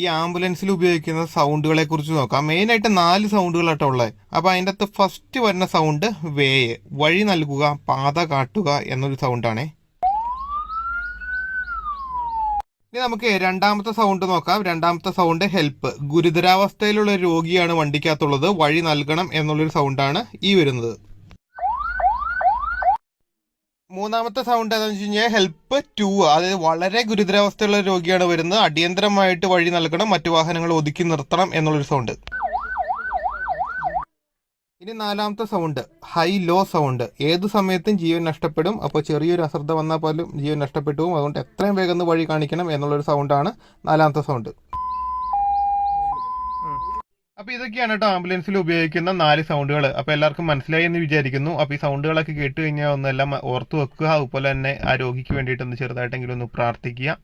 ഈ ആംബുലൻസിൽ ഉപയോഗിക്കുന്ന സൗണ്ടുകളെ കുറിച്ച് നോക്കാം. മെയിനായിട്ട് 4 സൗണ്ടുകളാട്ടോ ഉള്ളത്. അപ്പോൾ അതിൻ്റെ അകത്ത് ഫസ്റ്റ് വരുന്ന സൗണ്ട് വേയ്, വഴി നൽകുക, പാത കാട്ടുക എന്നൊരു സൗണ്ടാണേ. ഇനി നമുക്ക് രണ്ടാമത്തെ സൗണ്ട് നോക്കാം. രണ്ടാമത്തെ സൗണ്ട് ഹെൽപ്പ്, ഗുരുതരാവസ്ഥയിലുള്ള രോഗിയാണ് വണ്ടിക്കകത്തുള്ളത്, വഴി നൽകണം എന്നുള്ളൊരു സൗണ്ടാണ് ഈ വരുന്നത്. മൂന്നാമത്തെ സൗണ്ട് ഏതാണെന്ന് വെച്ച് കഴിഞ്ഞാൽ ഹെൽപ്പ് ടു, അതായത് വളരെ ഗുരുതരാവസ്ഥയുള്ള രോഗിയാണ് വരുന്നത്, അടിയന്തരമായിട്ട് വഴി നൽകണം, മറ്റു വാഹനങ്ങൾ ഒതുക്കി നിർത്തണം എന്നുള്ളൊരു സൗണ്ട്. ഇനി നാലാമത്തെ സൗണ്ട് ഹൈ ലോ സൗണ്ട്, ഏത് സമയത്തും ജീവൻ നഷ്ടപ്പെടും. അപ്പോൾ ചെറിയൊരു അശ്രദ്ധ വന്നാൽ പോലും ജീവൻ നഷ്ടപ്പെട്ടു പോകും. അതുകൊണ്ട് എത്രയും വേഗം വഴി കാണിക്കണം എന്നുള്ളൊരു സൗണ്ടാണ് നാലാമത്തെ സൗണ്ട്. അപ്പോൾ ഇതൊക്കെയാണ് കേട്ടോ ആംബുലൻസിൽ ഉപയോഗിക്കുന്ന 4 സൗണ്ടുകൾ. അപ്പോൾ എല്ലാവർക്കും മനസ്സിലായി എന്ന് വിചാരിക്കുന്നു. അപ്പോൾ ഈ സൗണ്ടുകളൊക്കെ കേട്ട് കഴിഞ്ഞാൽ ഒന്നെല്ലാം ഓർത്ത് വെക്കുക. അതുപോലെ തന്നെ ആ രോഗിക്ക് വേണ്ടിയിട്ട് ഒന്ന് ചെറുതായിട്ടെങ്കിലും ഒന്ന് പ്രാർത്ഥിക്കുക.